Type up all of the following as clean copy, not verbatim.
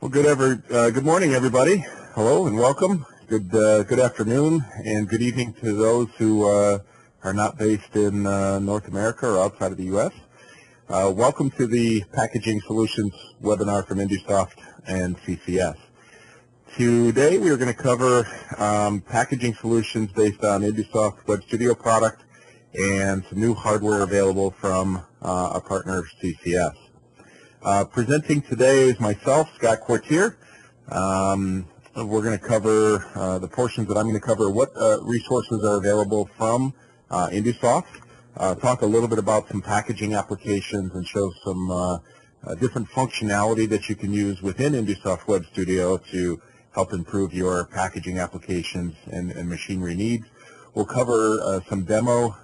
Well, good morning, everybody. Hello and welcome. Good afternoon and good evening to those who are not based in North America or outside of the U.S. Welcome to the Packaging Solutions webinar from InduSoft and CCS. Today we are going to cover packaging solutions based on InduSoft Web Studio product and some new hardware available from our partner CCS. Presenting today is myself, Scott Quartier. We're going to cover the portions that I'm going to cover, what resources are available from InduSoft, talk a little bit about some packaging applications and show some different functionality that you can use within InduSoft Web Studio to help improve your packaging applications and machinery needs. We'll cover some demo,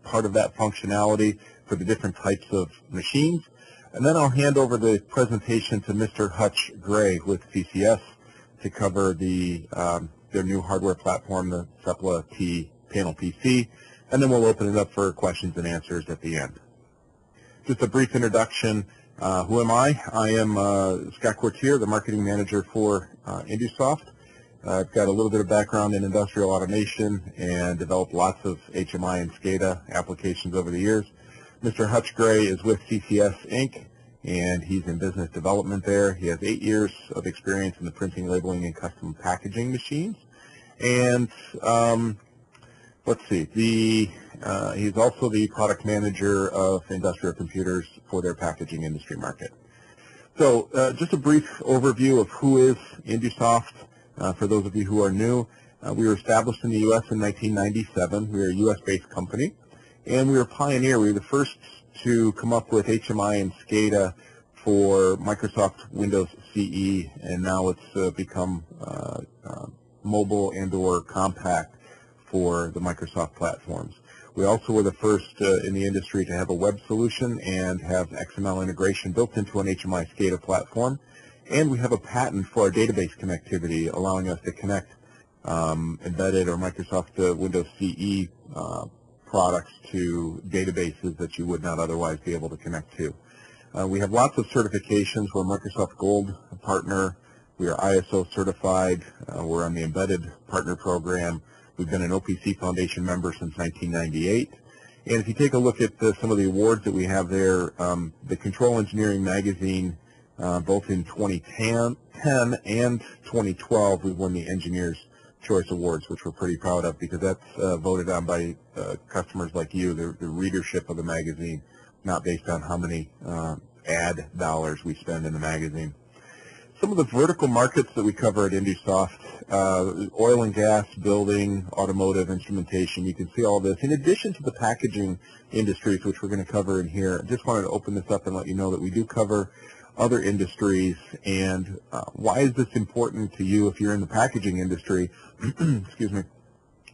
part of that functionality for the different types of machines. And then I'll hand over the presentation to Mr. Hutch Gray with CCS to cover their new hardware platform, the Sepla T Panel PC, and then we'll open it up for questions and answers at the end. Just a brief introduction. Who am I? I am Scott Quartier, the marketing manager for InduSoft. I've got a little bit of background in industrial automation and developed lots of HMI and SCADA applications over the years. Mr. Hutch Gray is with CCS Inc., and he's in business development there. He has 8 years of experience in the printing, labeling, and custom packaging machines. And let's see, he's also the product manager of industrial computers for their packaging industry market. So just a brief overview of who is InduSoft for those of you who are new. We were established in the U.S. in 1997. We are a U.S.-based company. And we were a pioneer. We were the first to come up with HMI and SCADA for Microsoft Windows CE, and now it's become mobile and or compact for the Microsoft platforms. We also were the first in the industry to have a web solution and have XML integration built into an HMI SCADA platform. And we have a patent for our database connectivity, allowing us to connect embedded or Microsoft Windows CE products to databases that you would not otherwise be able to connect to. We have lots of certifications. We're a Microsoft Gold partner. We are ISO certified. We're on the Embedded Partner Program. We've been an OPC Foundation member since 1998. And if you take a look at some of the awards that we have there, the Control Engineering Magazine, both in 2010 and 2012, we won the Engineers Choice Awards, which we're pretty proud of because that's voted on by customers like you, the readership of the magazine, not based on how many ad dollars we spend in the magazine. Some of the vertical markets that we cover at InduSoft, oil and gas, building, automotive, instrumentation, you can see all this. In addition to the packaging industries, which we're going to cover in here, I just wanted to open this up and let you know that we do cover other industries, and why is this important to you if you're in the packaging industry? Excuse me.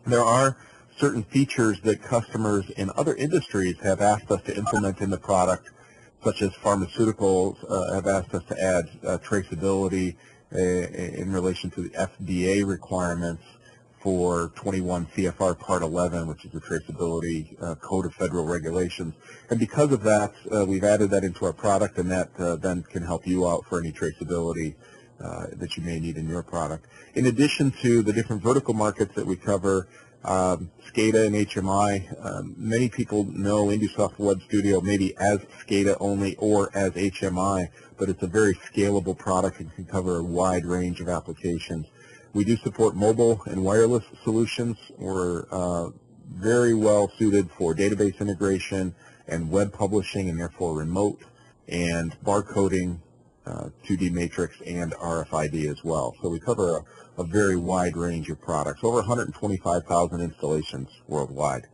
There are certain features that customers in other industries have asked us to implement in the product, such as pharmaceuticals have asked us to add traceability in relation to the FDA requirements for 21 CFR Part 11, which is the traceability code of federal regulations. And because of that, we've added that into our product, and that then can help you out for any traceability that you may need in your product. In addition to the different vertical markets that we cover, SCADA and HMI, many people know InduSoft Web Studio maybe as SCADA only or as HMI, but it's a very scalable product and can cover a wide range of applications. We do support mobile and wireless solutions. We're very well suited for database integration and web publishing, and therefore remote, and barcoding, 2D matrix, and RFID as well. So we cover a very wide range of products, over 125,000 installations worldwide.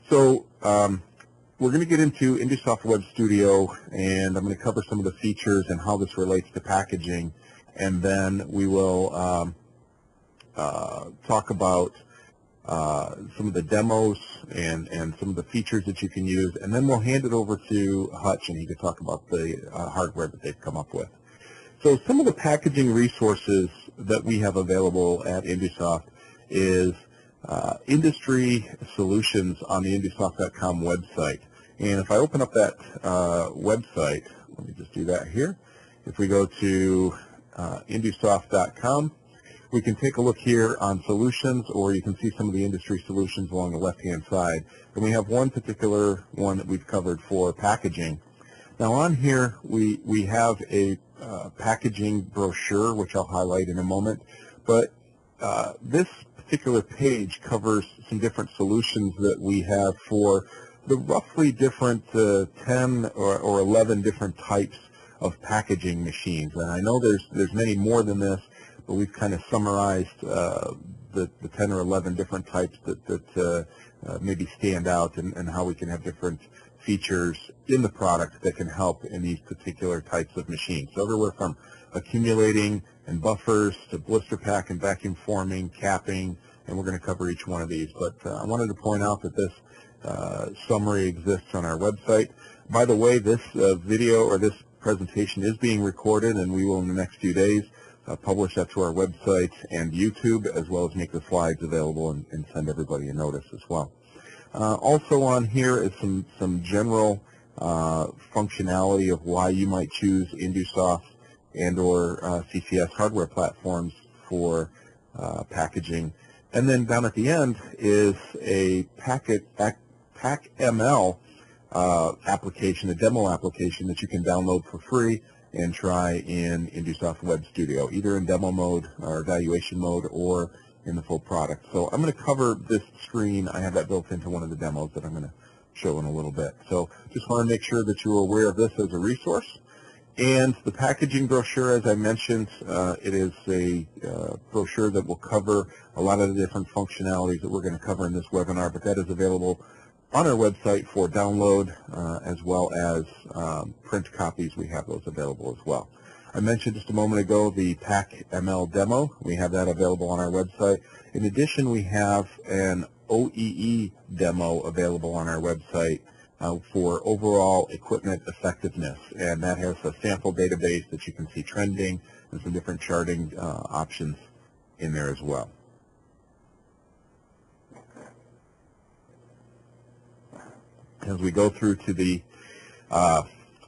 So we're going to get into InduSoft Web Studio, and I'm going to cover some of the features and how this relates to packaging, and then we will talk about some of the demos and some of the features that you can use, and then we'll hand it over to Hutch, and he can talk about the hardware that they've come up with. So some of the packaging resources that we have available at InduSoft is industry solutions on the InduSoft.com website. And if I open up that website, let me just do that here. If we go to InduSoft.com, we can take a look here on solutions, or you can see some of the industry solutions along the left-hand side. And we have one particular one that we've covered for packaging. Now on here, we have a packaging brochure, which I'll highlight in a moment. But this particular page covers some different solutions that we have for the roughly different 10 or 11 different types of packaging machines. And I know there's many more than this, but we've kind of summarized the 10 or 11 different types that maybe stand out, and how we can have different features in the product that can help in these particular types of machines. So everywhere from accumulating and buffers to blister pack and vacuum forming, capping, and we're going to cover each one of these. But I wanted to point out that this summary exists on our website. By the way, this video or this presentation is being recorded, and we will in the next few days publish that to our website and YouTube, as well as make the slides available and send everybody a notice as well. Also on here is some general functionality of why you might choose InduSoft and or CCS hardware platforms for packaging. And then down at the end is a PackML application, a demo application that you can download for free and try in InduSoft Web Studio, either in demo mode or evaluation mode or in the full product. So I'm going to cover this screen. I have that built into one of the demos that I'm going to show in a little bit. So just want to make sure that you're aware of this as a resource. And the packaging brochure, as I mentioned, it is a brochure that will cover a lot of the different functionalities that we're going to cover in this webinar, but that is available on our website for download, as well as print copies. We have those available as well. I mentioned just a moment ago the PackML demo. We have that available on our website. In addition, we have an OEE demo available on our website for overall equipment effectiveness, and that has a sample database that you can see trending and some different charting options in there as well. As we go through to the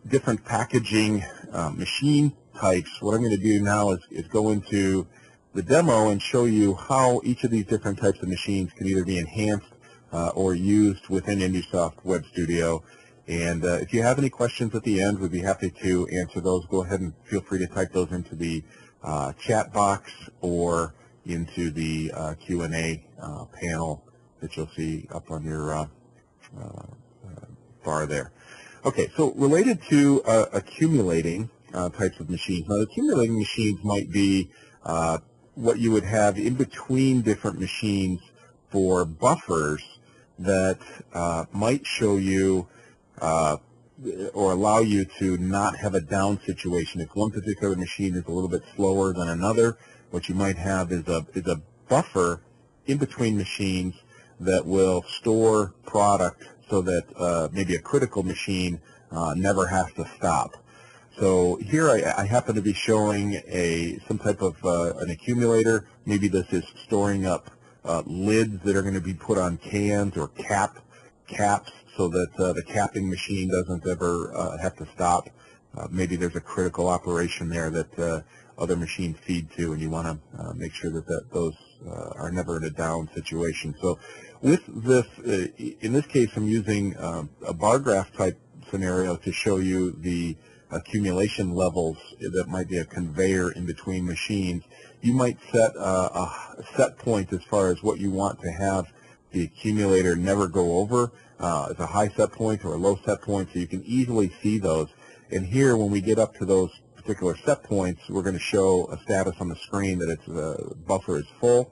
different packaging machine types, what I'm going to do now is go into the demo and show you how each of these different types of machines can either be enhanced or used within InduSoft Web Studio. And if you have any questions at the end, we'd be happy to answer those. Go ahead and feel free to type those into the chat box or into the Q&A panel that you'll see up on your bar there. Okay, so related to accumulating types of machines. Now, accumulating machines might be what you would have in between different machines for buffers that might show you or allow you to not have a down situation. If one particular machine is a little bit slower than another, what you might have is a buffer in between machines that will store product so that maybe a critical machine never has to stop. So here I happen to be showing some type of an accumulator. Maybe this is storing up lids that are going to be put on cans or caps so that the capping machine doesn't ever have to stop. Maybe there's a critical operation there that other machines feed to, and you want to make sure that those are never in a down situation. So with this, in this case, I'm using a bar graph type scenario to show you the accumulation levels that might be a conveyor in between machines. You might set a set point as far as what you want to have the accumulator never go over as a high set point or a low set point, so you can easily see those. And here, when we get up to those particular set points, we're going to show a status on the screen that its buffer is full,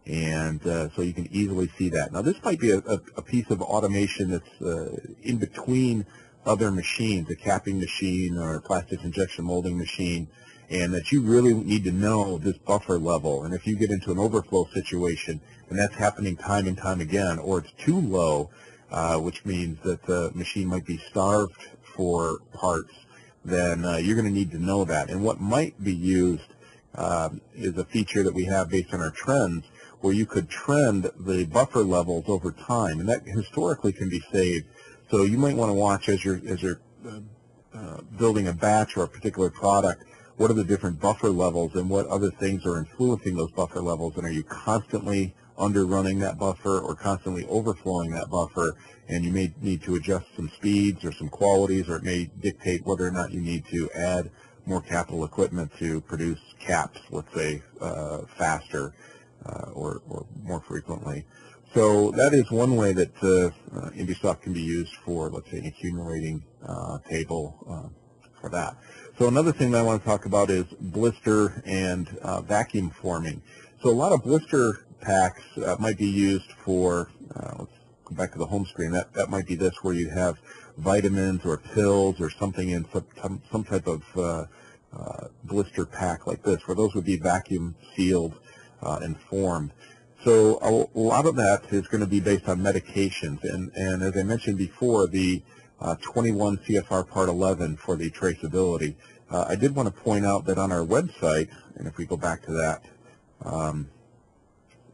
and so you can easily see that. Now, this might be a piece of automation that's in between other machines, a capping machine or a plastics injection molding machine, and that you really need to know this buffer level. And if you get into an overflow situation, and that's happening time and time again, or it's too low, which means that the machine might be starved for parts, then you're going to need to know that. And what might be used is a feature that we have based on our trends, where you could trend the buffer levels over time, and that historically can be saved. So you might want to watch as you're building a batch or a particular product, what are the different buffer levels and what other things are influencing those buffer levels, and are you constantly underrunning that buffer or constantly overflowing that buffer, and you may need to adjust some speeds or some qualities, or it may dictate whether or not you need to add more capital equipment to produce caps, let's say, faster or more frequently. So that is one way that InduSoft can be used for, let's say, an accumulating table for that. So another thing that I want to talk about is blister and vacuum forming. So a lot of blister packs might be used for, let's go back to the home screen, that might be this, where you have vitamins or pills or something in some type of blister pack like this, where those would be vacuum sealed and formed. So a lot of that is going to be based on medications, and as I mentioned before, the 21 CFR Part 11 for the traceability. I did want to point out that on our website, and if we go back to that,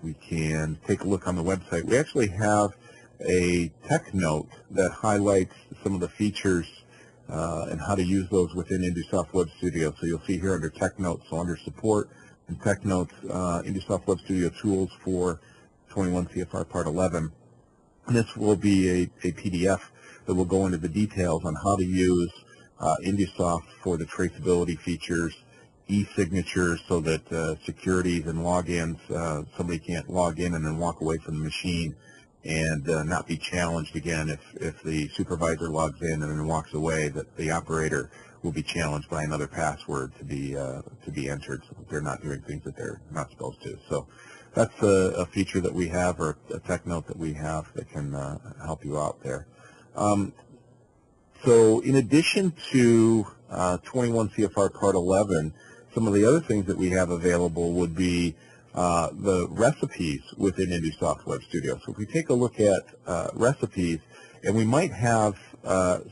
we can take a look on the website. We actually have a tech note that highlights some of the features and how to use those within InduSoft Web Studio. So you'll see here under Tech Notes, so under Support and Tech Notes, InduSoft Web Studio Tools for 21 CFR Part 11. And this will be a PDF that will go into the details on how to use InduSoft for the traceability features, e-signatures, so that securities and logins, somebody can't log in and then walk away from the machine and not be challenged again if the supervisor logs in and then walks away, that the operator will be challenged by another password to be entered, so that they're not doing things that they're not supposed to. So that's a feature that we have, or a tech note that we have that can help you out there. So in addition to 21 CFR Part 11, some of the other things that we have available would be the recipes within InduSoft Web Studio. So if we take a look at recipes, and we might have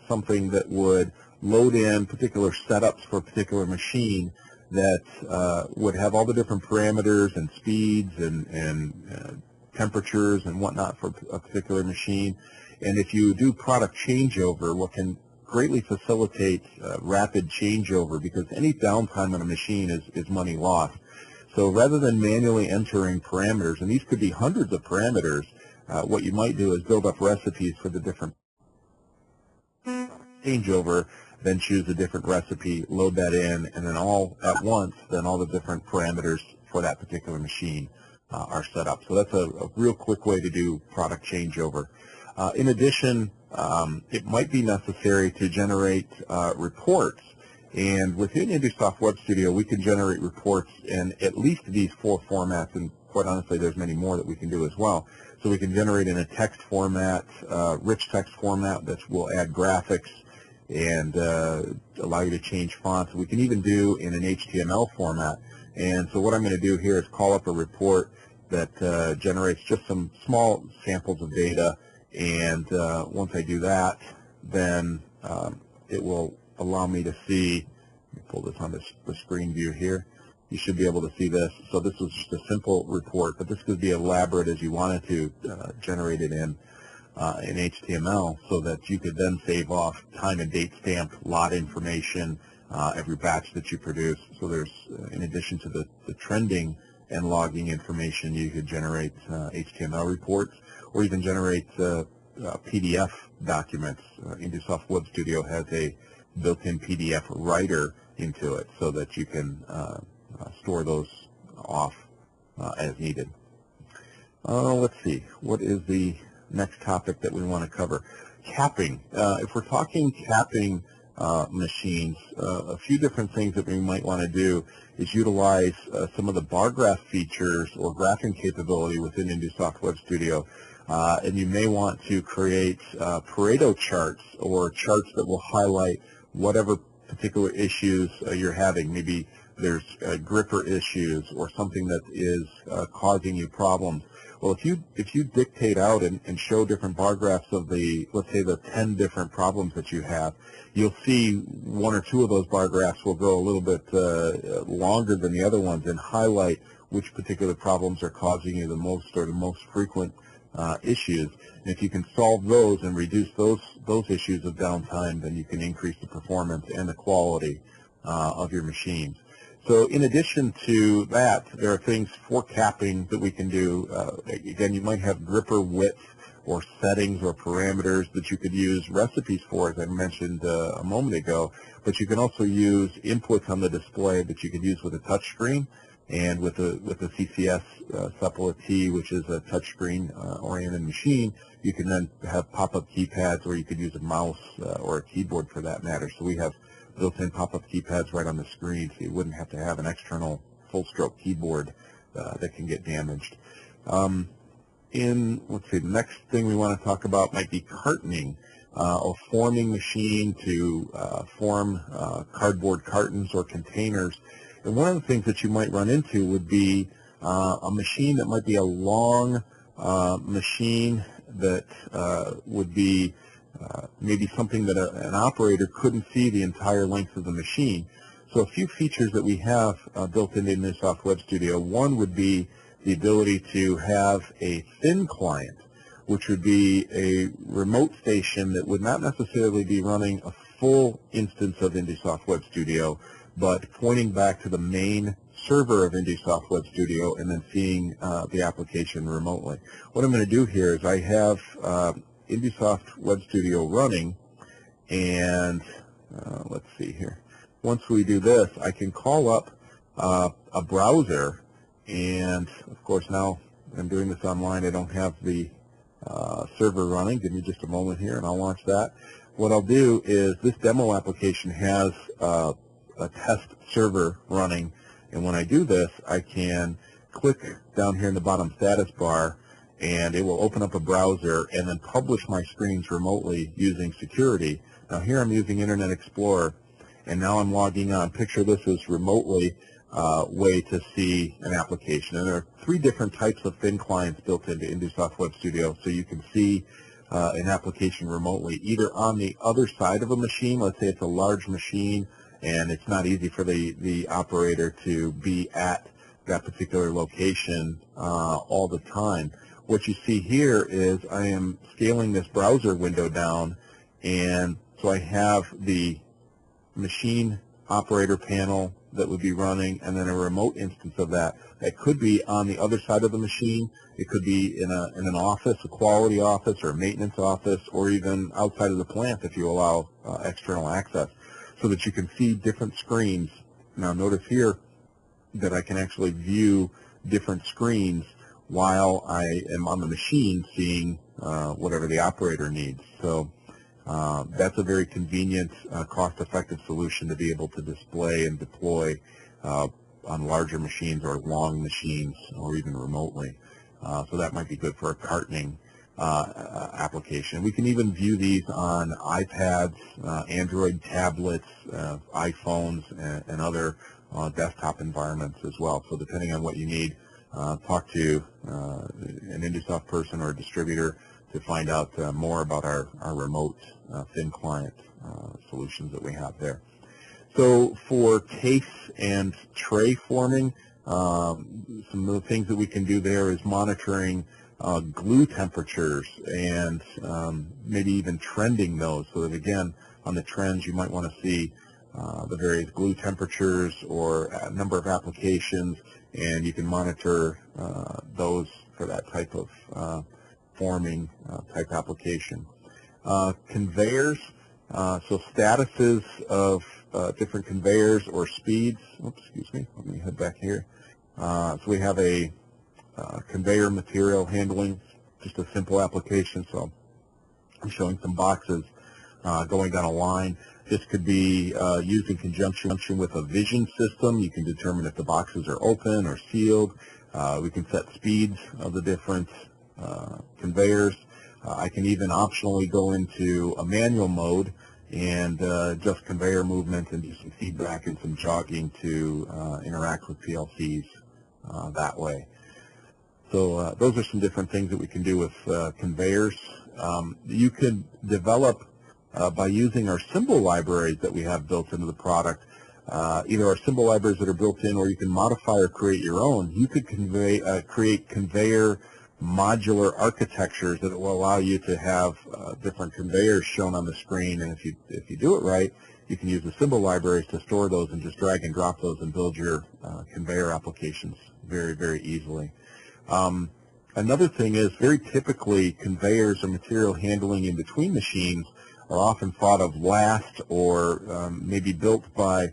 something that would load in particular setups for a particular machine that would have all the different parameters and speeds and temperatures and whatnot for a particular machine. And if you do product changeover, what can greatly facilitate rapid changeover, because any downtime on a machine is money lost. So rather than manually entering parameters, and these could be hundreds of parameters, what you might do is build up recipes for the different changeover, then choose a different recipe, load that in, and then all at once, then all the different parameters for that particular machine are set up. So that's a real quick way to do product changeover. In addition, it might be necessary to generate reports. And within InduSoft Web Studio, we can generate reports in at least these 4 formats, and quite honestly, there's many more that we can do as well. So we can generate in a text format, rich text format that will add graphics and allow you to change fonts. We can even do in an HTML format. And so what I'm going to do here is call up a report that generates just some small samples of data. And once I do that, then it will allow me to see, let me pull this on the screen view here. You should be able to see this. So this was just a simple report, but this could be elaborate as you wanted to generate it in HTML, so that you could then save off time and date stamped lot information every batch that you produce. So there's, in addition to the trending and logging information, you could generate HTML reports, or even generate PDF documents. InduSoft Web Studio has a built-in PDF writer into it, so that you can store those off as needed. Let's see, what is the next topic that we want to cover? Capping. If we're talking capping machines, a few different things that we might want to do is utilize some of the bar graph features or graphing capability within InduSoft Web Studio. And you may want to create Pareto charts, or charts that will highlight whatever particular issues you're having. Maybe there's gripper issues or something that is causing you problems. Well, if you dictate out and show different bar graphs of the, let's say, the 10 different problems that you have, you'll see 1 or 2 of those bar graphs will go a little bit longer than the other ones and highlight which particular problems are causing you the most, or the most frequent issues. And if you can solve those and reduce those issues of downtime, then you can increase the performance and the quality of your machines. So in addition to that, there are things for capping that we can do. Again, you might have gripper width or settings or parameters that you could use recipes for, as I mentioned a moment ago, but you can also use inputs on the display that you could use with a touch screen. And with a CCS Supple T, which is a touchscreen oriented machine, you can then have pop-up keypads, or you could use a mouse or a keyboard for that matter. So we have built-in pop-up keypads right on the screen, so you wouldn't have to have an external full-stroke keyboard that can get damaged. Let's see, the next thing we want to talk about might be cartoning, or forming machine to form cardboard cartons or containers. And one of the things that you might run into would be a machine that might be a long machine that would be maybe something that an operator couldn't see the entire length of the machine. So a few features that we have built into InduSoft Web Studio. One would be the ability to have a thin client, which would be a remote station that would not necessarily be running a full instance of InduSoft Web Studio, but pointing back to the main server of InduSoft Web Studio and then seeing the application remotely. What I'm going to do here is I have InduSoft Web Studio running, and let's see here. Once we do this, I can call up a browser, and of course now I'm doing this online. I don't have the server running. Give me just a moment here and I'll launch that. What I'll do is this demo application has a test server running, and when I do this, I can click down here in the bottom status bar, and it will open up a browser and then publish my screens remotely using security. Now here I'm using Internet Explorer, and now I'm logging on. Picture this as remotely way to see an application. And there are three different types of thin clients built into InduSoft Web Studio, so you can see an application remotely, either on the other side of a machine. Let's say it's a large machine, and it's not easy for the operator to be at that particular location all the time. What you see here is I am scaling this browser window down, and so I have the machine operator panel that would be running, and then a remote instance of that. That could be on the other side of the machine. It could be in an office, a quality office or a maintenance office, or even outside of the plant if you allow external access, so that you can see different screens. Now notice here that I can actually view different screens while I am on the machine seeing whatever the operator needs. So that's a very convenient, cost-effective solution to be able to display and deploy on larger machines or long machines or even remotely. So that might be good for a cartoning application. We can even view these on iPads, Android tablets, iPhones, and other desktop environments as well. So depending on what you need, talk to an InduSoft person or a distributor to find out more about our remote thin client solutions that we have there. So for case and tray forming, some of the things that we can do there is monitoring glue temperatures and maybe even trending those, so that again on the trends you might want to see the various glue temperatures or a number of applications, and you can monitor those for that type of forming type application. Conveyors, so statuses of different conveyors or speeds. Oops, excuse me, let me head back here. So we have a conveyor material handling, just a simple application. So I'm showing some boxes going down a line. This could be used in conjunction with a vision system. You can determine if the boxes are open or sealed. We can set speeds of the different conveyors. I can even optionally go into a manual mode and adjust conveyor movement and do some feedback and some jogging to interact with PLCs that way. So those are some different things that we can do with conveyors. You could develop by using our symbol libraries that we have built into the product, either our symbol libraries that are built in, or you can modify or create your own. You could create conveyor modular architectures that will allow you to have different conveyors shown on the screen, and if you do it right, you can use the symbol libraries to store those and just drag and drop those and build your conveyor applications very, very easily. Another thing is, very typically, conveyors or material handling in between machines are often thought of last, or maybe built by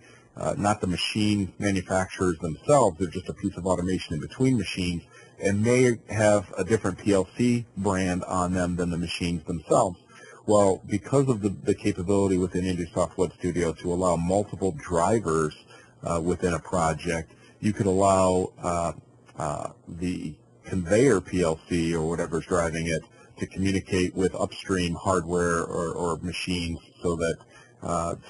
not the machine manufacturers themselves. They're just a piece of automation in between machines, and may have a different PLC brand on them than the machines themselves. Well, because of the capability within InduSoft Web Studio to allow multiple drivers within a project, you could allow the conveyor PLC or whatever's driving it to communicate with upstream hardware or machines, so that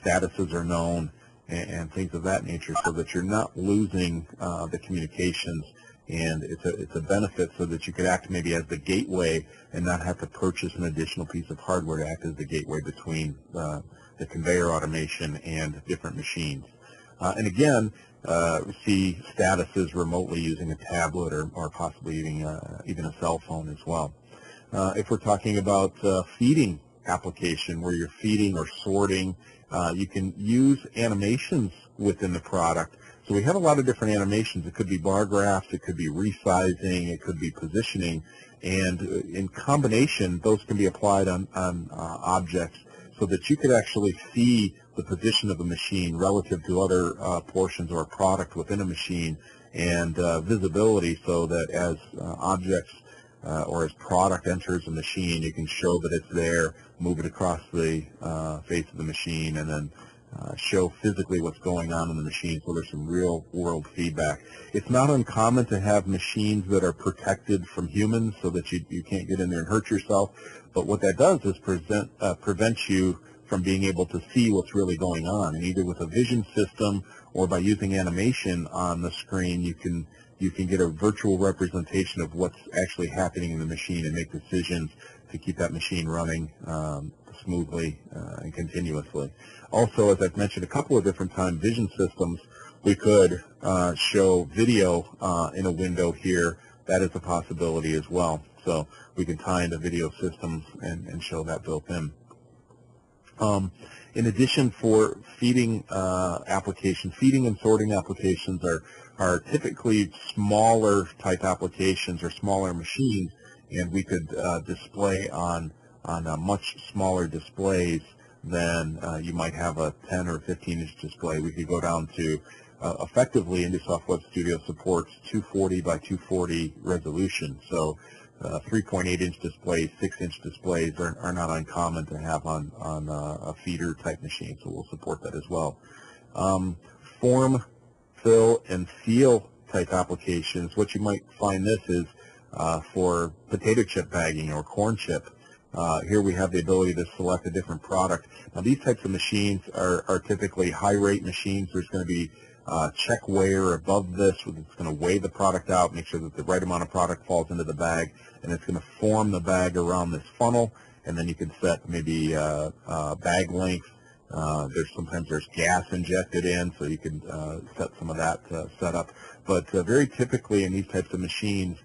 statuses are known and things of that nature, so that you're not losing the communications. And it's a benefit, so that you could act maybe as the gateway and not have to purchase an additional piece of hardware to act as the gateway between the conveyor automation and different machines. And again, see statuses remotely using a tablet or possibly even a cell phone as well. If we're talking about feeding application, where you're feeding or sorting, you can use animations within the product. So we have a lot of different animations. It could be bar graphs, it could be resizing, it could be positioning, and in combination, those can be applied on objects, so that you could actually see the position of a machine relative to other portions or a product within a machine, and visibility, so that as objects or as product enters a machine, you can show that it's there, move it across the face of the machine, and then show physically what's going on in the machine, so there's some real-world feedback. It's not uncommon to have machines that are protected from humans, so that you can't get in there and hurt yourself. But what that does is prevent you from being able to see what's really going on. And either with a vision system or by using animation on the screen, you can get a virtual representation of what's actually happening in the machine and make decisions to keep that machine running smoothly and continuously. Also, as I've mentioned a couple of different times, vision systems, we could show video in a window here. That is a possibility as well. So we can tie into video systems and show that built in. In addition, for feeding applications, feeding and sorting applications are typically smaller type applications or smaller machines, and we could display on much smaller displays than you might have a 10 or 15-inch display. We could go down to, effectively, InduSoft Web Studio supports 240 by 240 resolution. So 3.8-inch displays, 6-inch displays are not uncommon to have on a feeder type machine, so we'll support that as well. Form, fill, and seal type applications. What you might find this is for potato chip bagging or corn chip. Here we have the ability to select a different product. Now, these types of machines are typically high-rate machines. There's going to be check weigher above this. It's going to weigh the product out, make sure that the right amount of product falls into the bag, and it's going to form the bag around this funnel, and then you can set maybe bag length. Sometimes there's gas injected in, so you can set some of that setup. But very typically in these types of machines,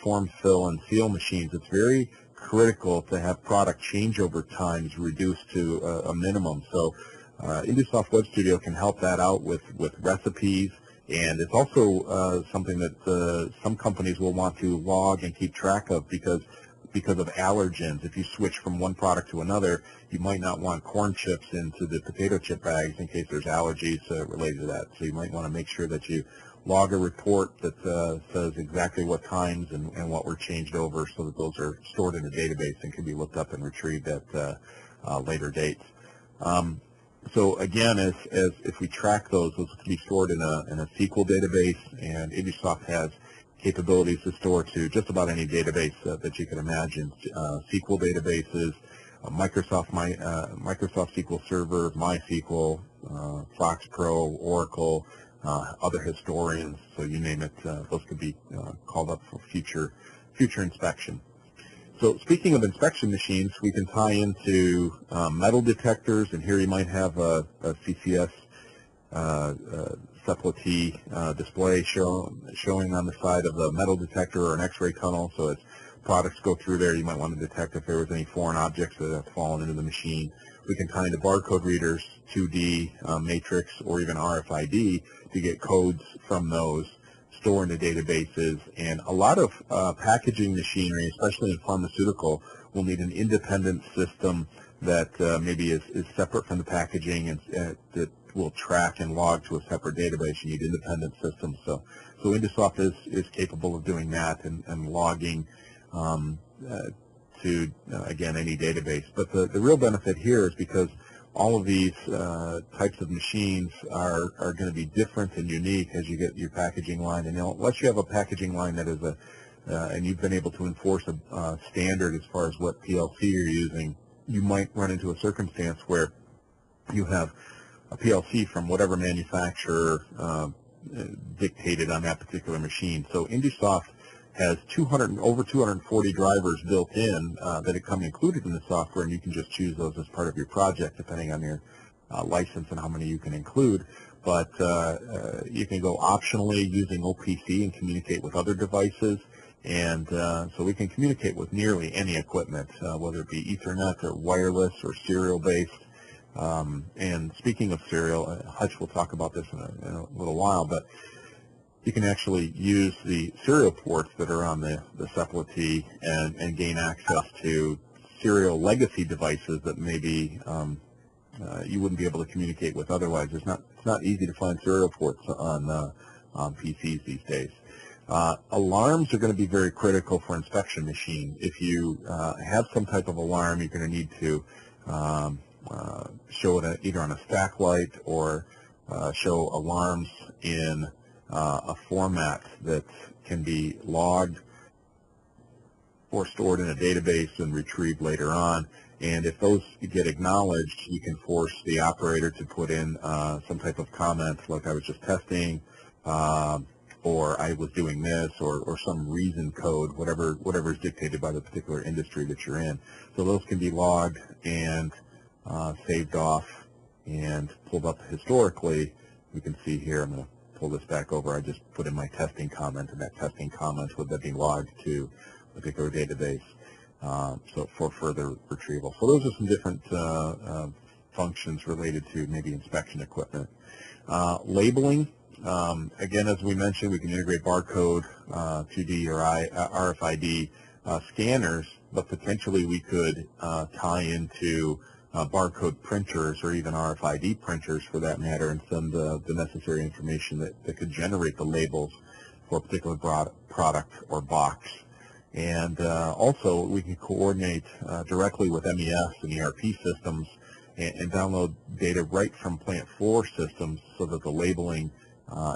form, fill, and seal machines, it's very critical to have product changeover times reduced to a minimum. So InduSoft Web Studio can help that out with recipes, and it's also something that some companies will want to log and keep track of because of allergens. If you switch from one product to another, you might not want corn chips into the potato chip bags in case there's allergies related to that. So you might want to make sure that you log a report that says exactly what times and what were changed over, so that those are stored in a database and can be looked up and retrieved at later dates. So again, as if we track those can be stored in a SQL database, and InduSoft has capabilities to store to just about any database that you can imagine. SQL databases, Microsoft SQL Server, MySQL, FoxPro, Oracle, other historians, so you name it, those could be called up for future inspection. So speaking of inspection machines, we can tie into metal detectors, and here you might have a CCS separative display showing on the side of the metal detector or an X-ray tunnel. So as products go through there, you might want to detect if there was any foreign objects that have fallen into the machine. We can tie into barcode readers, 2D, matrix, or even RFID to get codes from those, store into databases. And a lot of packaging machinery, especially in pharmaceutical, will need an independent system that maybe is separate from the packaging and that will track and log to a separate database. You need independent systems. So InduSoft is capable of doing that and logging to, again, any database. But the real benefit here is because all of these types of machines are going to be different and unique as you get your packaging line. And unless you have a packaging line that is and you've been able to enforce a standard as far as what PLC you're using, you might run into a circumstance where you have a PLC from whatever manufacturer dictated on that particular machine. So InduSoft has over 240 drivers built in that come included in the software, and you can just choose those as part of your project depending on your license and how many you can include. But you can go optionally using OPC and communicate with other devices. And so we can communicate with nearly any equipment, whether it be Ethernet or wireless or serial-based. And speaking of serial, Hutch will talk about this in a little while, but you can actually use the serial ports that are on the separative and gain access to serial legacy devices that maybe you wouldn't be able to communicate with otherwise. It's not easy to find serial ports on PCs these days. Alarms are going to be very critical for inspection machine. If you have some type of alarm, you're going to need to show it either on a stack light or show alarms in a format that can be logged or stored in a database and retrieved later on. And if those get acknowledged, you can force the operator to put in some type of comment, like I was just testing, or I was doing this, or some reason code, whatever is dictated by the particular industry that you're in. So those can be logged and saved off and pulled up historically. We can see here, I'm going to pull this back over. I just put in my testing comment, and that testing comment would then be logged to a particular database so for further retrieval. So those are some different functions related to maybe inspection equipment. Labeling. Again, as we mentioned, we can integrate barcode, 2D or RFID scanners, but potentially we could tie into barcode printers or even RFID printers for that matter and send the necessary information that could generate the labels for a particular product or box. And also we can coordinate directly with MES and ERP systems and download data right from plant floor systems so that the labeling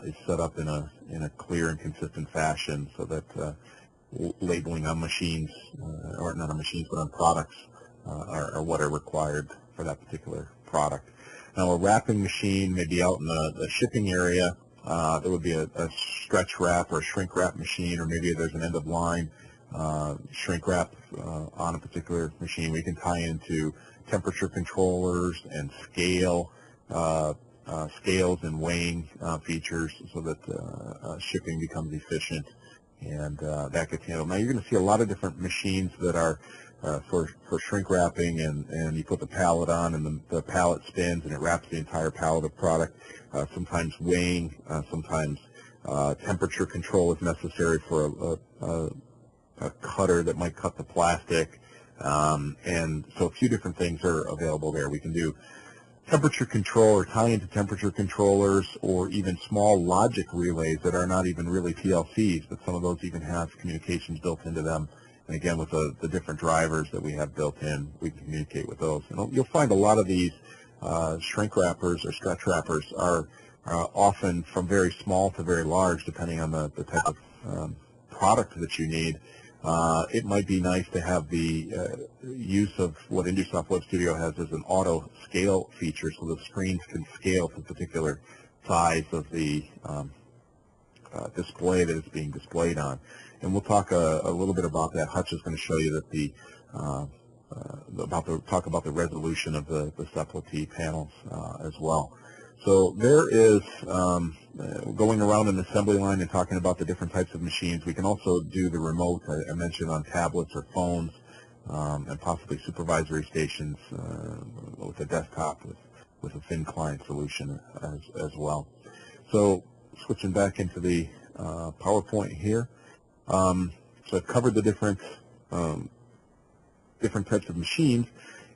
is set up in a clear and consistent fashion, so that labeling on machines, or not on machines, but on products, are what are required for that particular product. Now, a wrapping machine may be out in the shipping area. There would be a stretch wrap or a shrink wrap machine, or maybe there's an end-of-line shrink wrap on a particular machine. We can tie into temperature controllers and scales and weighing features so that shipping becomes efficient, and that gets handled. Now you're going to see a lot of different machines that are for shrink wrapping, and you put the pallet on and the pallet spins and it wraps the entire pallet of product. Sometimes weighing, sometimes temperature control is necessary for a cutter that might cut the plastic, and so a few different things are available there. We can do temperature control or tie into temperature controllers, or even small logic relays that are not even really PLCs, but some of those even have communications built into them. And again, with the different drivers that we have built in, we can communicate with those. And you'll find a lot of these shrink wrappers or stretch wrappers are often from very small to very large, depending on the type of product that you need. It might be nice to have the use of what InduSoft Web Studio has as an auto scale feature, so the screens can scale to the particular size of the display that it's being displayed on. And we'll talk a little bit about that. Hutch is going to show you that talk about the resolution of the separative panels as well. So there is going around an assembly line and talking about the different types of machines. We can also do the remote, I mentioned, on tablets or phones, and possibly supervisory stations with a desktop with a thin client solution as well. So switching back into the PowerPoint here. So I've covered the different types of machines.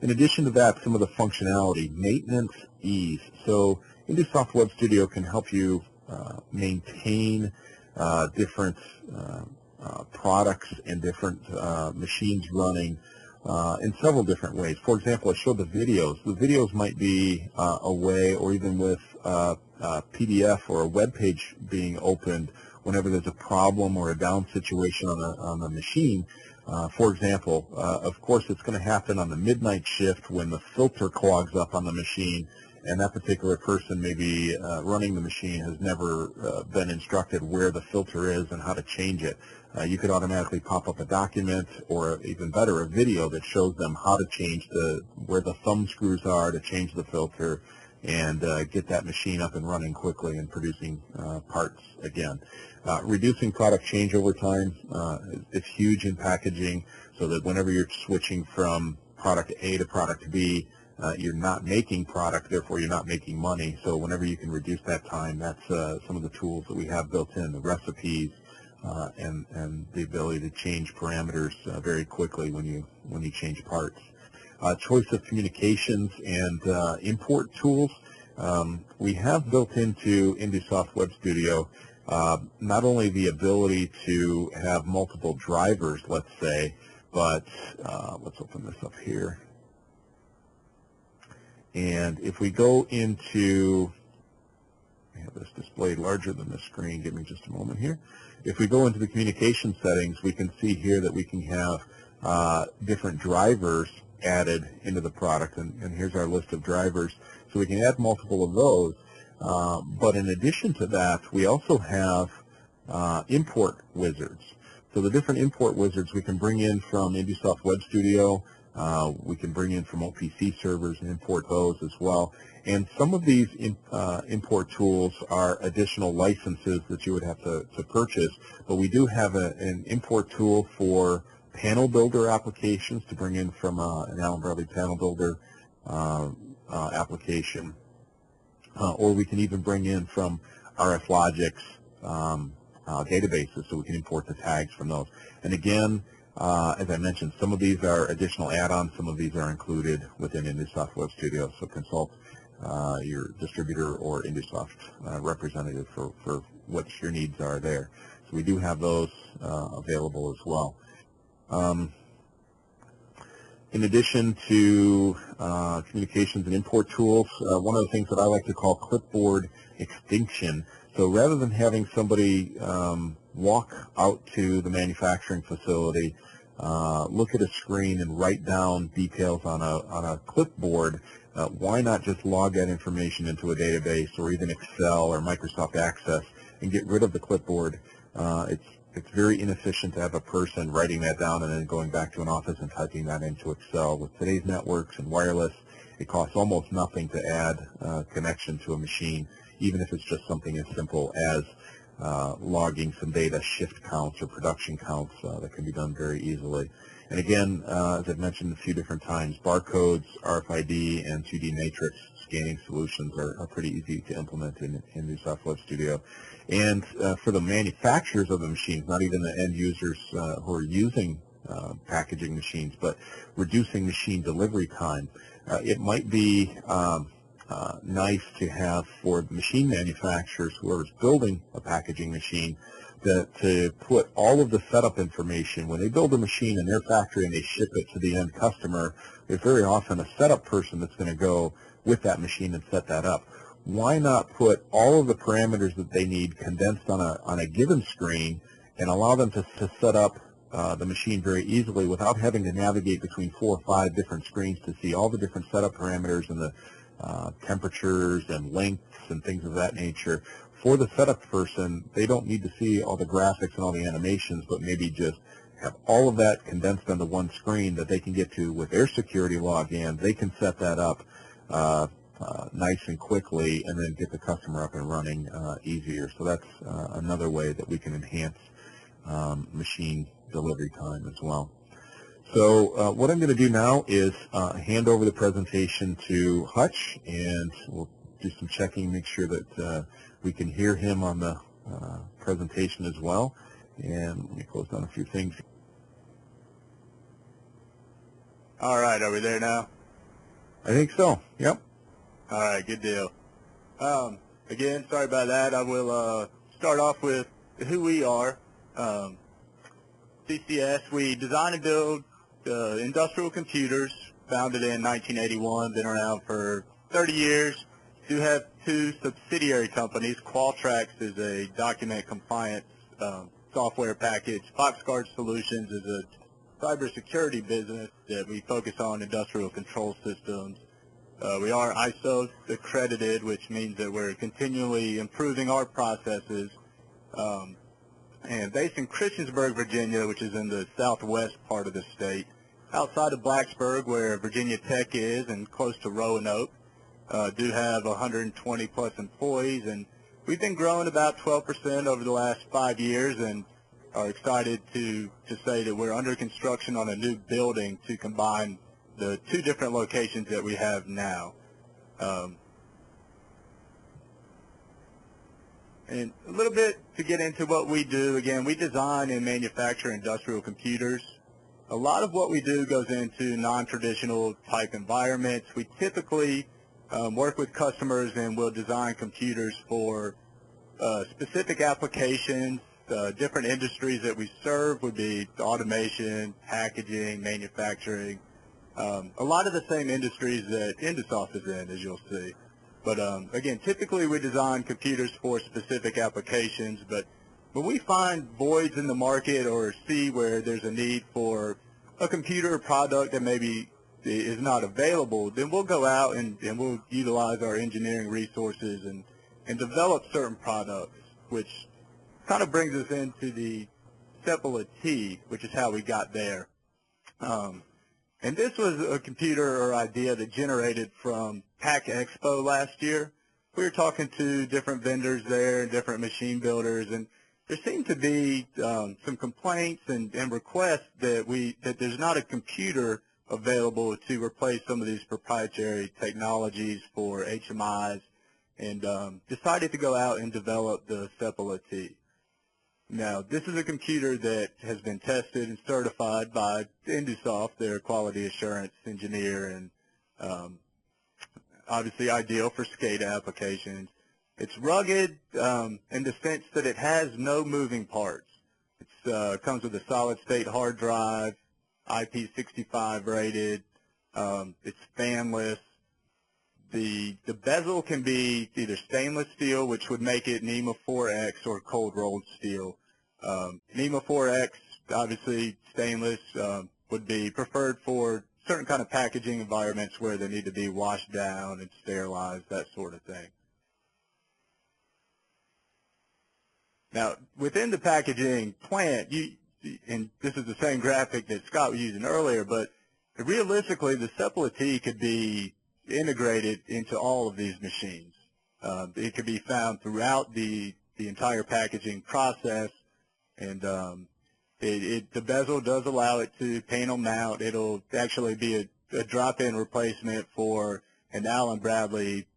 In addition to that, some of the functionality, maintenance ease. So InduSoft Web Studio can help you maintain different products and different machines running in several different ways. For example, I showed the videos. The videos might be a way, or even with PDF or a web page being opened whenever there's a problem or a down situation on the machine. For example, of course, it's going to happen on the midnight shift when the filter clogs up on the machine, and that particular person maybe running the machine has never been instructed where the filter is and how to change it. You could automatically pop up a document, or even better, a video that shows them how to change where the thumb screws are to change the filter, and get that machine up and running quickly and producing parts again. Reducing product changeover time is huge in packaging, so that whenever you're switching from product A to product B, you're not making product, therefore you're not making money. So whenever you can reduce that time, that's some of the tools that we have built in, the recipes, and the ability to change parameters very quickly when you change parts. Choice of communications and import tools. We have built into InduSoft Web Studio not only the ability to have multiple drivers, let's say, but let's open this up here. And if we go into, I have this displayed larger than the screen, give me just a moment here. If we go into the communication settings, we can see here that we can have different drivers added into the product, and here's our list of drivers. So we can add multiple of those, but in addition to that, we also have import wizards. So the different import wizards we can bring in from InduSoft Web Studio. We can bring in from OPC servers and import those as well. And some of these import tools are additional licenses that you would have to purchase, but we do have an import tool for panel builder applications to bring in from an Allen Bradley panel builder application, or we can even bring in from RF Logic's databases, so we can import the tags from those. And again, as I mentioned, some of these are additional add-ons, some of these are included within InduSoft Web Studio, so consult your distributor or InduSoft representative for what your needs are there. So we do have those available as well. In addition to communications and import tools, one of the things that I like to call clipboard extinction. So rather than having somebody walk out to the manufacturing facility, look at a screen and write down details on a clipboard, why not just log that information into a database or even Excel or Microsoft Access and get rid of the clipboard? It's very inefficient to have a person writing that down and then going back to an office and typing that into Excel. With today's networks and wireless, it costs almost nothing to add connection to a machine, even if it's just something as simple as logging some data, shift counts or production counts, that can be done very easily. And again, as I've mentioned a few different times, barcodes, RFID, and 2D matrix scanning solutions are pretty easy to implement in InduSoft Web Studio. And for the manufacturers of the machines, not even the end users who are using packaging machines, but reducing machine delivery time, it might be nice to have for machine manufacturers who are building a packaging machine to put all of the setup information. When they build a machine in their factory and they ship it to the end customer, there's very often a setup person that's going to go with that machine and set that up. Why not put all of the parameters that they need condensed on a given screen and allow them to set up the machine very easily without having to navigate between 4 or 5 different screens to see all the different setup parameters and the temperatures and lengths and things of that nature. For the setup person, they don't need to see all the graphics and all the animations, but maybe just have all of that condensed onto one screen that they can get to with their security login. They can set that up nice and quickly, and then get the customer up and running easier. So that's another way that we can enhance machine delivery time as well. So what I'm going to do now is hand over the presentation to Hutch, and we'll do some checking, make sure that we can hear him on the presentation as well. And let me close down a few things. All right, are we there now? I think so, yep. All right, good deal. Again, sorry about that. I will start off with who we are. CCS, we design and build industrial computers, founded in 1981, been around for 30 years. Do have two subsidiary companies. Qualtrics is a document compliance software package. FoxGuard Solutions is a cybersecurity business that we focus on industrial control systems. We are ISO accredited, which means that we're continually improving our processes. And based in Christiansburg, Virginia, which is in the southwest part of the state, outside of Blacksburg, where Virginia Tech is, and close to Roanoke. Do have 120 plus employees, and we've been growing about 12% over the last 5 years, and are excited to say that we're under construction on a new building to combine the two different locations that we have now. And a little bit to get into what we do. Again, we design and manufacture industrial computers. A lot of what we do goes into non-traditional type environments. We typically work with customers and will design computers for specific applications. Different industries that we serve would be automation, packaging, manufacturing. A lot of the same industries that InduSoft is in, as you'll see. But again, typically we design computers for specific applications, but when we find voids in the market or see where there's a need for a computer or product that maybe is not available, then we'll go out and we'll utilize our engineering resources and develop certain products, which kind of brings us into the Sepala T, which is how we got there. And this was a computer or idea that generated from Pack Expo last year. We were talking to different vendors there, different machine builders, and there seemed to be some complaints and requests that there's not a computer available to replace some of these proprietary technologies for HMIs, and decided to go out and develop the Sepala T. Now, this is a computer that has been tested and certified by InduSoft, their quality assurance engineer, and obviously ideal for SCADA applications. It's rugged in the sense that it has no moving parts. It comes with a solid-state hard drive, IP65 rated. It's fanless. The bezel can be either stainless steel, which would make it NEMA 4X, or cold-rolled steel. NEMA 4X, obviously stainless, would be preferred for certain kind of packaging environments where they need to be washed down and sterilized, that sort of thing. Now, within the packaging plant, and this is the same graphic that Scott was using earlier, but realistically, the Sepala T could be integrated into all of these machines. It could be found throughout the entire packaging process, and the bezel does allow it to panel mount. It'll actually be a drop-in replacement for an Allen Bradley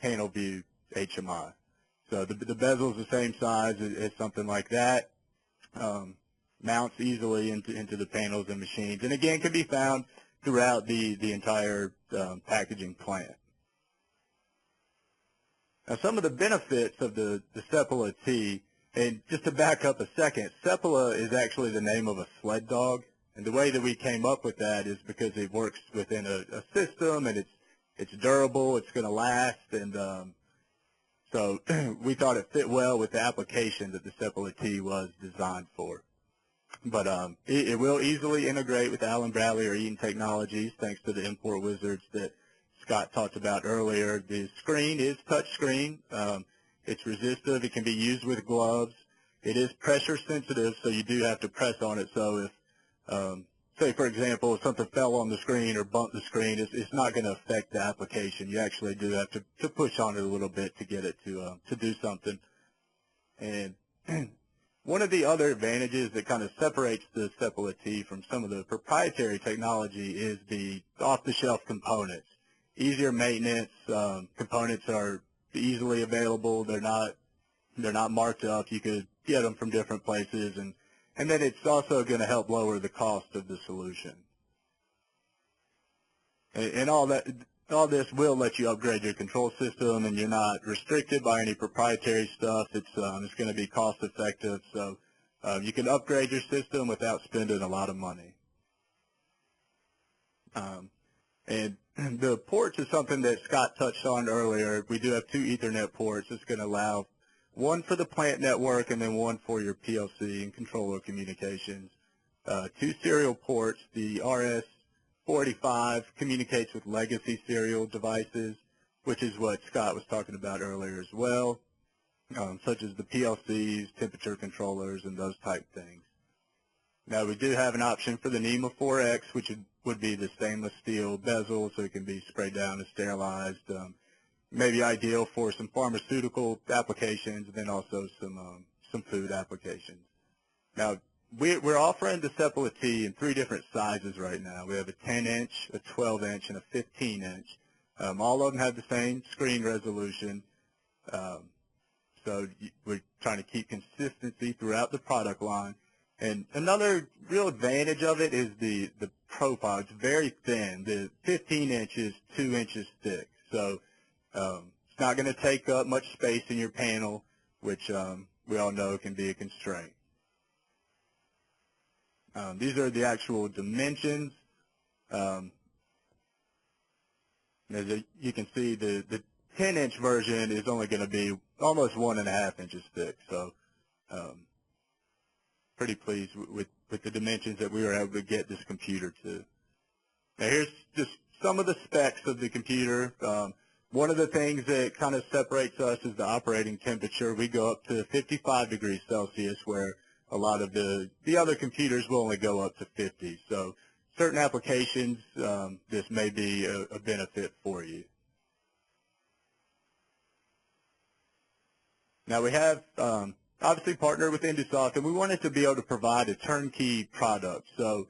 panel view HMI. So the bezel is the same size as something like that. Mounts easily into the panels and machines, and again can be found throughout the entire packaging plant. Now, some of the benefits of the Sepala T, and just to back up a second, Sepala is actually the name of a sled dog, and the way that we came up with that is because it works within a system, and it's durable, it's going to last, and so we thought it fit well with the application that the Sepala T was designed for. But it will easily integrate with Allen Bradley or Eaton Technologies, thanks to the import wizards that Scott talked about earlier. The screen is touch screen. It's resistive. It can be used with gloves. It is pressure sensitive, so you do have to press on it. So if say, for example, if something fell on the screen or bumped the screen, it's not going to affect the application. You actually do have to push on it a little bit to get it to do something. And one of the other advantages that kind of separates the Sepala T from some of the proprietary technology is the off-the-shelf components. Easier maintenance, components are easily available. They're not marked up. You could get them from different places, and then it's also going to help lower the cost of the solution. And all this will let you upgrade your control system, and you're not restricted by any proprietary stuff. It's going to be cost effective, so you can upgrade your system without spending a lot of money. And the ports is something that Scott touched on earlier. We do have 2 Ethernet ports. It's going to allow one for the plant network and then one for your PLC and controller communications. 2 serial ports. The RS-485 communicates with legacy serial devices, which is what Scott was talking about earlier as well, such as the PLCs, temperature controllers, and those type things. Now, we do have an option for the NEMA 4X, which would be the stainless steel bezel, so it can be sprayed down and sterilized. Maybe ideal for some pharmaceutical applications, and then also some food applications. Now, we're offering the Sepala T in 3 different sizes right now. We have a 10-inch, a 12-inch, and a 15-inch. All of them have the same screen resolution. So we're trying to keep consistency throughout the product line. And another real advantage of it is the profile. It's very thin. The 15-inch is 2 inches thick. So it's not going to take up much space in your panel, which we all know can be a constraint. These are the actual dimensions. As you can see, the 10-inch version is only going to be almost 1.5 inches thick. So pretty pleased with the dimensions that we were able to get this computer to. Now here's just some of the specs of the computer. One of the things that kind of separates us is the operating temperature. We go up to 55 degrees Celsius, where a lot of the other computers will only go up to 50. So certain applications, this may be a benefit for you. Now we have obviously partnered with InduSoft, and we wanted to be able to provide a turnkey product. So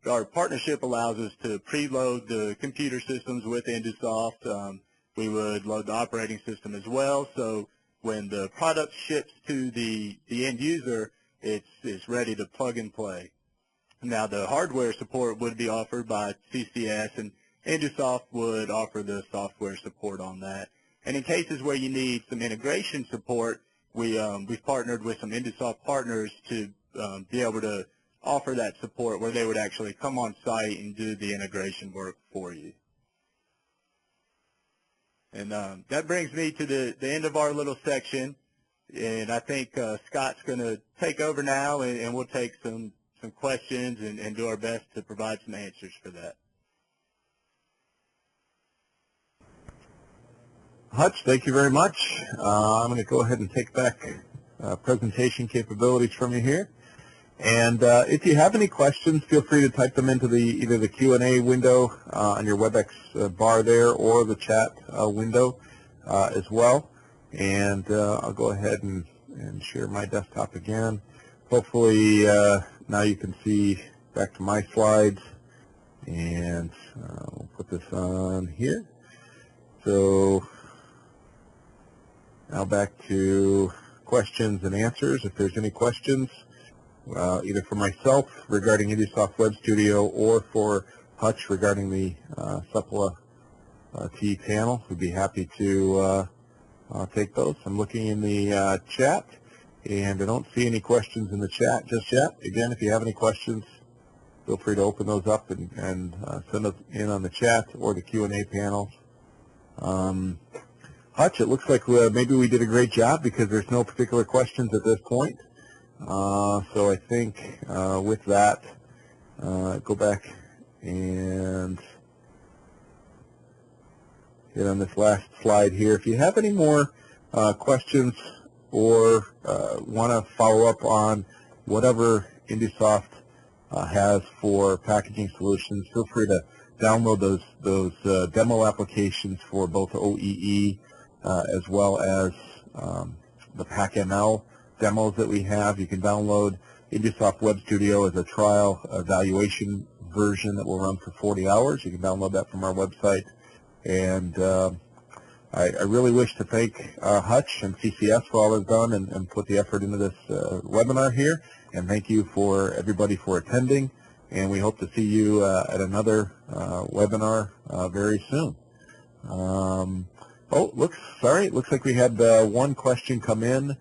our partnership allows us to preload the computer systems with InduSoft. We would load the operating system as well. So when the product ships to the end user, it's ready to plug and play. Now the hardware support would be offered by CCS, and InduSoft would offer the software support on that. And in cases where you need some integration support, we've partnered with some InduSoft partners to be able to offer that support, where they would actually come on site and do the integration work for you. And that brings me to the end of our little section, and I think Scott's going to take over now, and we'll take some questions and do our best to provide some answers for that. Hutch, thank you very much. I'm going to go ahead and take back presentation capabilities from you here. And if you have any questions, feel free to type them into either the Q&A window on your WebEx bar there, or the chat window as well. And I'll go ahead and share my desktop again. Hopefully now you can see back to my slides. And we'll put this on here. So now back to questions and answers. If there's any questions, either for myself regarding InduSoft Web Studio or for Hutch regarding the Sepala T panel, we'd be happy to take those. I'm looking in the chat, and I don't see any questions in the chat just yet. Again, if you have any questions, feel free to open those up and send us in on the chat or the Q&A panels. Hutch, it looks like maybe we did a great job because there's no particular questions at this point. So I think with that, go back and hit on this last slide here. If you have any more questions or want to follow up on whatever InduSoft has for packaging solutions. Feel free to download those demo applications for both OEE as well as the PackML demos that we have. You can download InduSoft Web Studio as a trial evaluation version that will run for 40 hours. You can download that from our website. And I really wish to thank Hutch and CCS for all they've done and put the effort into this webinar here. And thank you for everybody for attending. And we hope to see you at another webinar very soon. Oh, it looks like we had one question come in.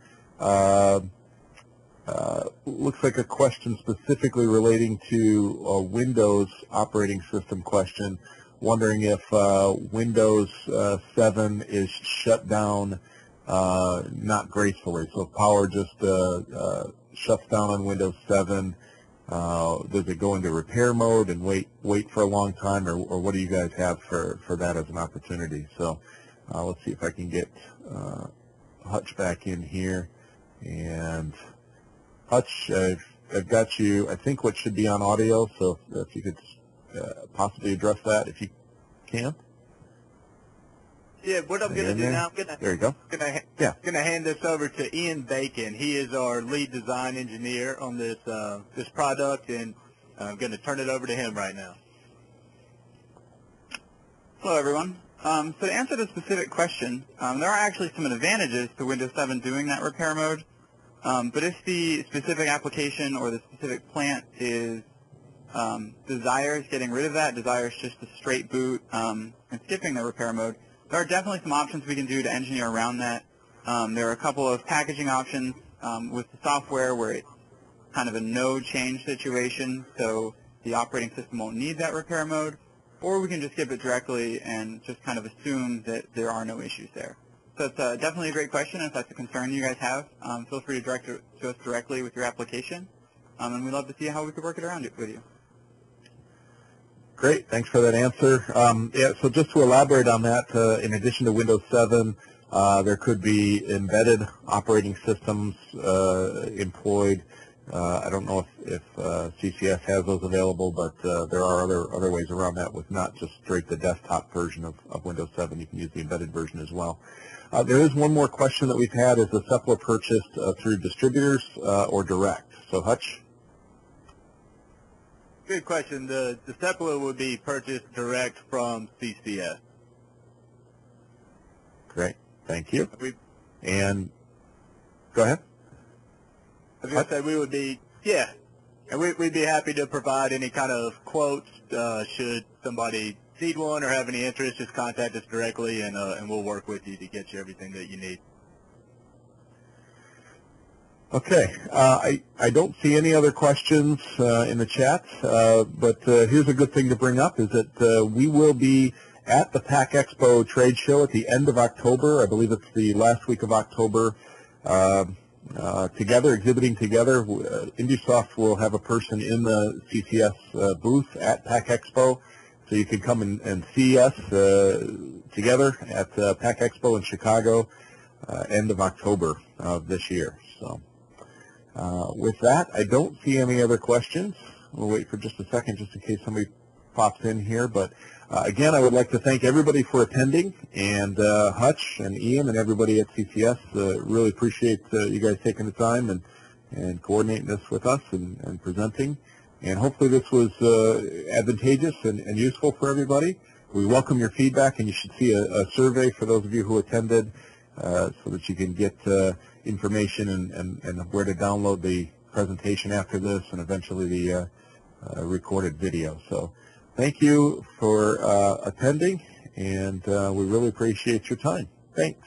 Looks like a question specifically relating to a Windows operating system question, wondering if Windows 7 is shut down not gracefully. So if power just shuts down on Windows 7, does it go into repair mode and wait for a long time, or what do you guys have for that as an opportunity? So let's see if I can get Hutch back in here. And Hutch, I've got you, I think, what should be on audio, so if you could possibly address that if you can. Yeah, what I'm going to do now, there you go. Gonna hand this over to Ian Bacon. He is our lead design engineer on this this product, and I'm going to turn it over to him right now. Hello, everyone. So to answer the specific question, there are actually some advantages to Windows 7 doing that repair mode. But if the specific application or the specific plant is desires getting rid of that, desires just a straight boot and skipping the repair mode, there are definitely some options we can do to engineer around that. There are a couple of packaging options with the software where it's kind of a no change situation, so the operating system won't need that repair mode, or we can just skip it directly and just kind of assume that there are no issues there. So it's definitely a great question. If that's a concern you guys have, feel free to direct it to us directly with your application, and we'd love to see how we could work it around it with you. Great, thanks for that answer. Yeah, so just to elaborate on that, in addition to Windows 7, there could be embedded operating systems employed. I don't know if CCS has those available, but there are other ways around that with not just straight the desktop version of Windows 7. You can use the embedded version as well. There is one more question that we've had. Is the Cephala purchased through distributors or direct? So Hutch? Good question. The Cephala would be purchased direct from CCS. Great. Thank you. And go ahead. I was going to say we would be, yeah, and we'd be happy to provide any kind of quotes. Should somebody need one or have any interest, just contact us directly, and we'll work with you to get you everything that you need. Okay. I don't see any other questions in the chat, but here's a good thing to bring up is that we will be at the PAC Expo trade show at the end of October. I believe it's the last week of October. Together, exhibiting together. InduSoft will have a person in the CCS booth at PAC Expo, so you can come and see us together at PAC Expo in Chicago, end of October of this year. So with that, I don't see any other questions. We'll wait for just a second just in case somebody pops in here. But again, I would like to thank everybody for attending, and Hutch and Ian and everybody at CCS. Really appreciate you guys taking the time and coordinating this with us and presenting. And hopefully this was advantageous and useful for everybody. We welcome your feedback, and you should see a survey for those of you who attended so that you can get information and where to download the presentation after this and eventually the recorded video. So thank you for attending, and we really appreciate your time. Thanks.